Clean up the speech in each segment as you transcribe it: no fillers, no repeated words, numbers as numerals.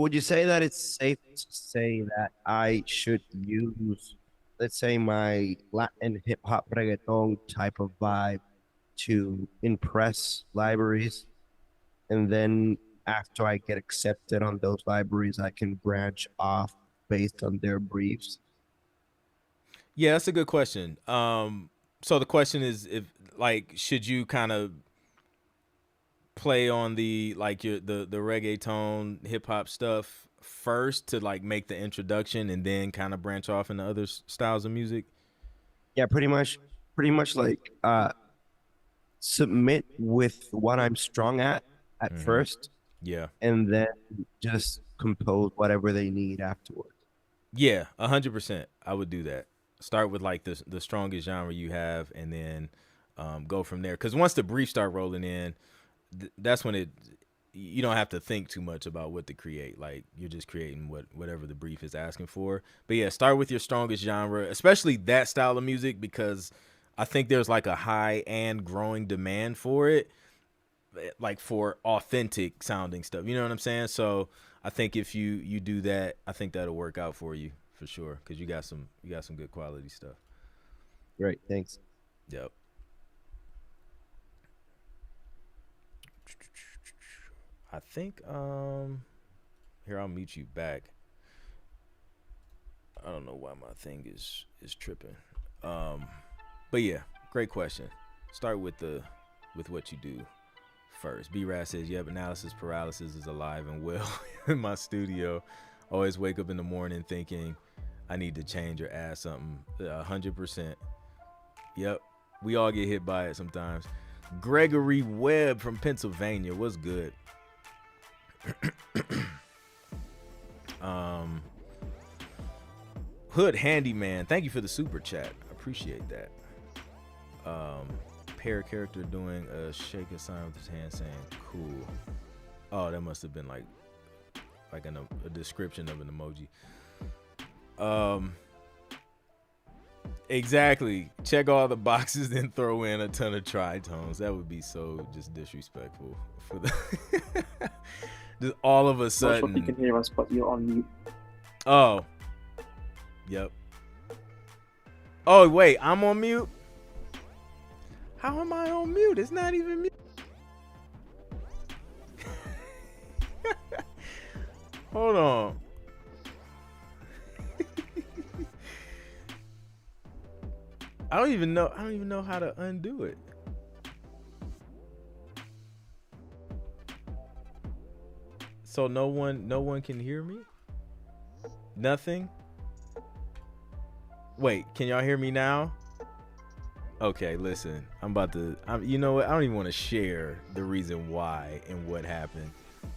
would you say that it's safe to say that I should use, let's say, my Latin hip hop reggaeton type of vibe to impress libraries, and then after I get accepted on those libraries, I can branch off based on their briefs? Yeah, that's a good question. So the question is, if like, should you kind of play on the like your the reggaeton hip hop stuff first to like make the introduction and then kind of branch off into other styles of music? Yeah, pretty much like submit with what I'm strong at Mm-hmm. first, Yeah. and then just compose whatever they need afterwards. Yeah, 100%. I would do that. Start with like the strongest genre you have, and then go from there. Because once the briefs start rolling in, that's when it you don't have to think too much about what to create. Like you're just creating whatever the brief is asking for. But yeah, start with your strongest genre, especially that style of music, because I think there's like a high and growing demand for it, like for authentic sounding stuff. You know what I'm saying? So I think if you do that, I think that'll work out for you for sure because you got some good quality stuff. Great, thanks. Yep. I think here I'll meet you back. I don't know why my thing is tripping. Um but yeah, great question. Start with what you do first. B Rat says, yep, analysis paralysis is alive and well in my studio. Always wake up in the morning thinking I need to change or add something. 100%. Yep. We all get hit by it sometimes. Gregory Webb from Pennsylvania. What's good? Um, Hood Handyman. Thank you for the super chat. I appreciate that. Um, Pair character doing a shake a sign with his hand saying cool. Oh, that must have been like a description of an emoji. Um, exactly. Check all the boxes, then throw in a ton of tritones. That would be so just disrespectful for the just all of a Not sure if you sudden. can hear us, but you're on mute. Oh, yep. Oh wait, I'm on mute. How am I on mute? It's not even mute. Hold on. I don't even know how to undo it. So no one can hear me? Nothing? Wait, can y'all hear me now? Okay, listen. You know what? I don't even want to share the reason why and what happened.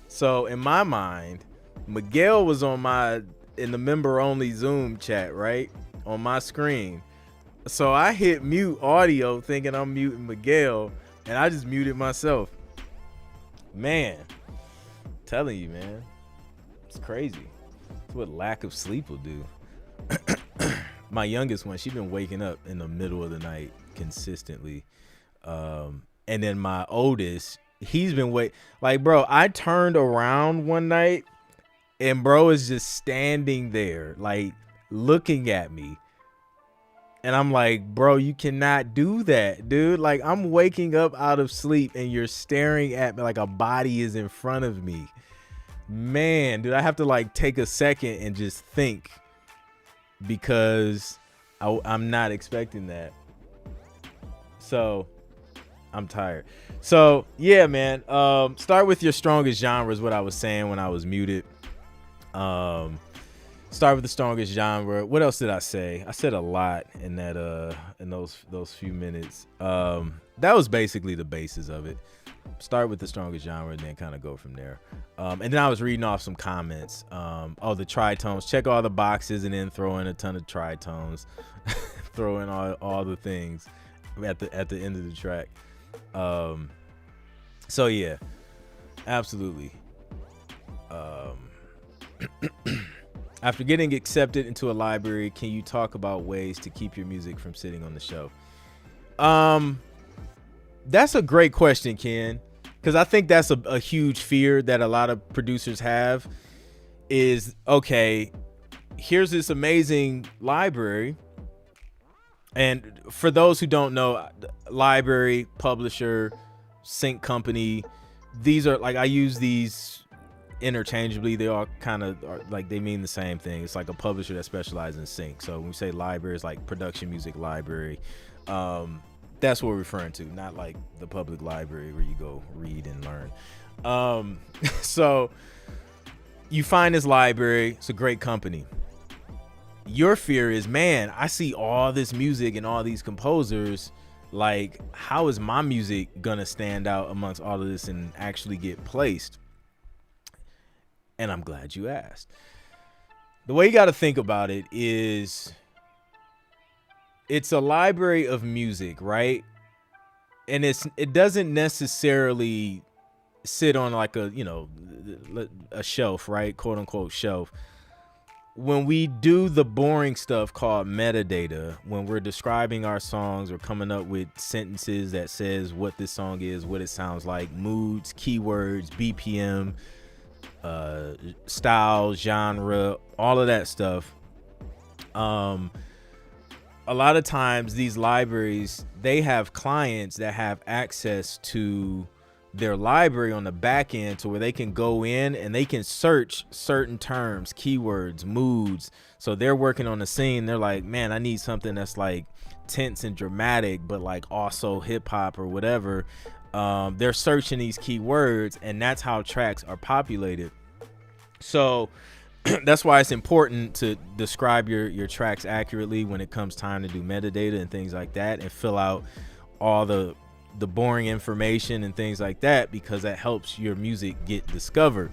So, in my mind, Miguel was in the member only Zoom chat, right? On my screen. So I hit mute audio thinking I'm muting Miguel, and I just muted myself. Man, telling you, man, it's crazy. It's what lack of sleep will do. My youngest one, she been waking up in the middle of the night consistently. And then my oldest, he's been like, bro, I turned around one night and bro is just standing there, like looking at me. And I'm like, bro, you cannot do that, dude. Like, I'm waking up out of sleep and you're staring at me like a body is in front of me. Man, dude, I have to like take a second and just think because I'm not expecting that. So I'm tired. So yeah, man. Start with your strongest genre is what I was saying when I was muted. Start with the strongest genre. What else did I say? I said a lot in that in those few minutes. That was basically the basis of it. Start with the strongest genre and then kind of go from there. And then I was reading off some comments. Oh, the tritones. Check all the boxes and then throw in a ton of tritones. Throw in all the things at the end of the track. So yeah, absolutely. After getting accepted into a library, can you talk about ways to keep your music from sitting on the shelf? That's a great question, Ken, because I think that's a huge fear that a lot of producers have is, okay, here's this amazing library. And for those who don't know, library, publisher, sync company, these are like, I use these interchangeably. They all kind of are like, they mean the same thing. It's like a publisher that specializes in sync. So when we say library, it's like production music library. That's what we're referring to, not like the public library where you go read and learn. So you find this library, it's a great company. Your fear is, man, I see all this music and all these composers. Like, how is my music gonna stand out amongst all of this and actually get placed? And I'm glad you asked. The way you got to think about it is, it's a library of music, right? And it doesn't necessarily sit on like a, you know, a shelf, right? Quote unquote shelf. When we do the boring stuff called metadata, when we're describing our songs or coming up with sentences that says what this song is, what it sounds like, moods, keywords, BPM, style, genre, all of that stuff. A lot of times these libraries, they have clients that have access to their library on the back end, to where they can go in and they can search certain terms, keywords, moods. So they're working on the scene. They're like, man, I need something that's like tense and dramatic, but like also hip hop or whatever. They're searching these keywords, and that's how tracks are populated. So that's why it's important to describe your tracks accurately when it comes time to do metadata and things like that, and fill out all the boring information and things like that, because that helps your music get discovered.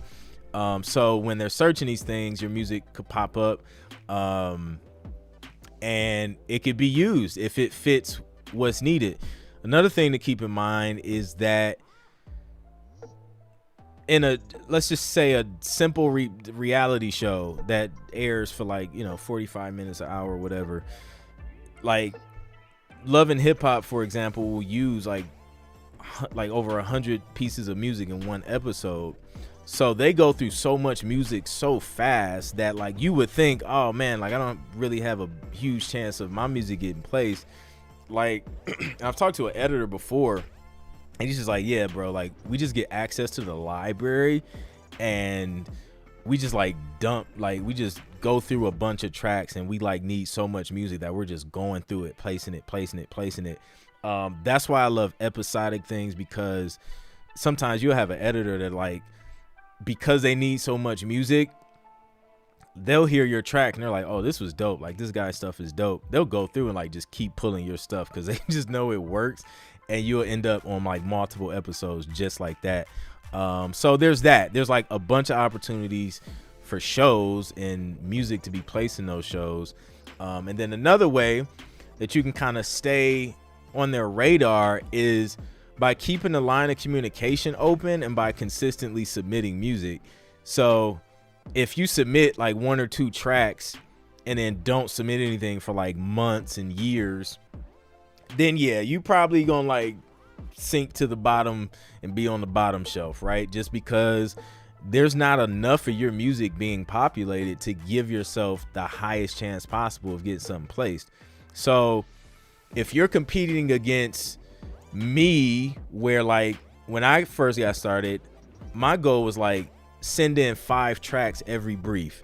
So when they're searching these things, your music could pop up, and it could be used if it fits what's needed. Another thing to keep in mind is that in a, let's just say, a simple reality show that airs for like, 45 minutes, an hour, whatever, like Love and Hip Hop, for example, will use like over 100 pieces of music in one episode. So they go through so much music so fast that like you would think, oh man, like I don't really have a huge chance of my music getting placed. Like I've talked to an editor before, and he's just like, yeah, bro, like we just get access to the library and we just like we just go through a bunch of tracks, and we like need so much music that we're just going through it, placing it. That's why I love episodic things, because sometimes you'll have an editor that like, because they need so much music, they'll hear your track and they're like, oh, this was dope, like this guy's stuff is dope. They'll go through and like just keep pulling your stuff because they just know it works, and you'll end up on like multiple episodes just like that. So there's that. There's like a bunch of opportunities for shows and music to be placed in those shows. And then another way that you can kind of stay on their radar is by keeping the line of communication open and by consistently submitting music. So if you submit like 1 or 2 tracks and then don't submit anything for like months and years, then yeah, you probably gonna like sink to the bottom and be on the bottom shelf, right? Just because there's not enough of your music being populated to give yourself the highest chance possible of getting something placed. So if you're competing against me, where like when I first got started, my goal was like send in 5 tracks every brief,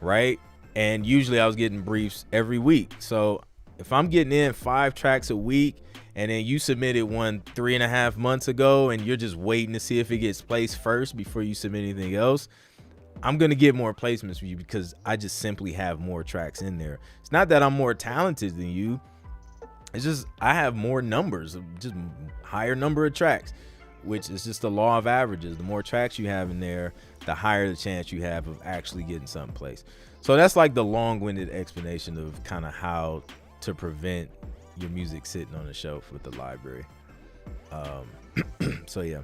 right? And usually I was getting briefs every week. So if I'm getting in 5 tracks a week, and then you submitted one 3.5 months ago and you're just waiting to see if it gets placed first before you submit anything else, I'm going to get more placements for you because I just simply have more tracks in there. It's not that I'm more talented than you. It's just I have more numbers, just higher number of tracks, which is just the law of averages. The more tracks you have in there, the higher the chance you have of actually getting something placed. So that's like the long-winded explanation of kind of how to prevent your music sitting on the shelf with the library. So yeah.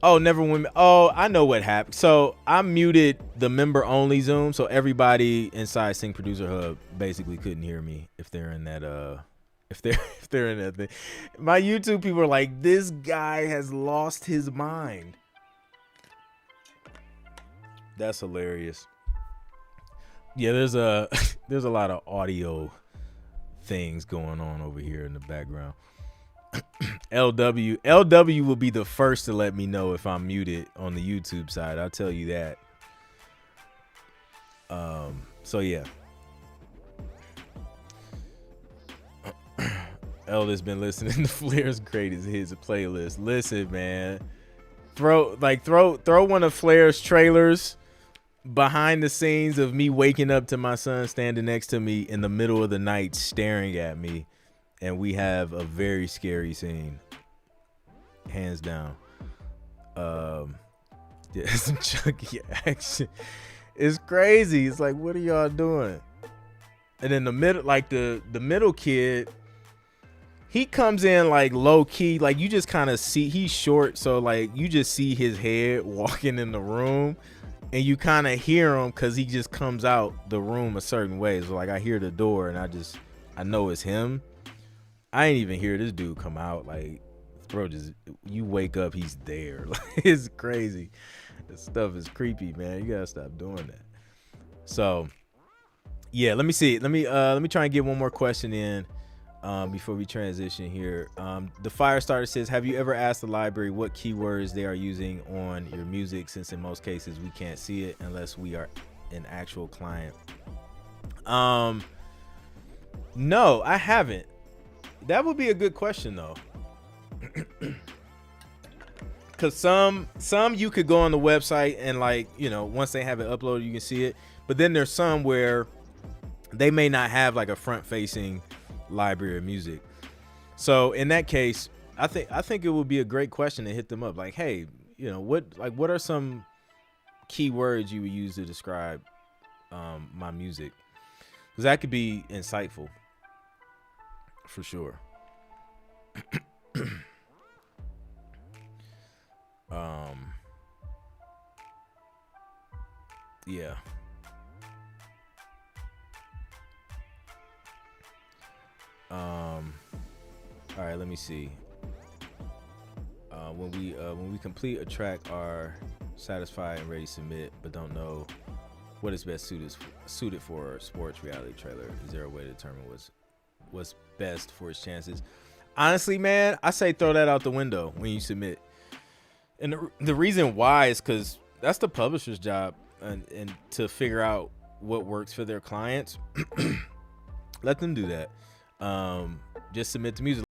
Oh, never went. Oh, I know what happened. So I muted the member only Zoom, so everybody inside Sync Producer Hub basically couldn't hear me if they're in that if they're in that thing. My YouTube people are like, this guy has lost his mind. That's hilarious. Yeah, there's a there's a lot of audio things going on over here in the background. LW will be the first to let me know if I'm muted on the YouTube side. I'll tell you that. So yeah. Elder's been listening to Flair's greatest hits playlist. Listen, man. Throw one of Flair's trailers behind the scenes of me waking up to my son standing next to me in the middle of the night staring at me, and we have a very scary scene. Hands down. Yeah, some chunky action. It's crazy. It's like, what are y'all doing? And then the middle kid, he comes in like low key, like you just kind of see he's short, so like you just see his head walking in the room, and you kind of hear him because he just comes out the room a certain way. So like I hear the door and I know it's him. I ain't even hear this dude come out. Like, bro, just you wake up, he's there. Like, it's crazy. This stuff is creepy, man. You gotta stop doing that. So yeah, let me see. Let me try and get one more question in before we transition here. The Firestarter says, have you ever asked the library what keywords they are using on your music, since in most cases we can't see it unless we are an actual client? No, I haven't. That would be a good question though. Cause some you could go on the website and, like, you know, once they have it uploaded, you can see it. But then there's some where they may not have like a front facing library of music. So in that case, I think it would be a great question to hit them up. Like, hey, you know, what are some keywords you would use to describe my music? Because that could be insightful for sure. Yeah. All right, let me see. When we complete a track, are satisfied and ready to submit, but don't know what is best suited for a sports reality trailer. Is there a way to determine what's best for its chances? Honestly, man, I say throw that out the window when you submit. And the reason why is because that's the publisher's job, and to figure out what works for their clients. Let them do that. Just submit the music.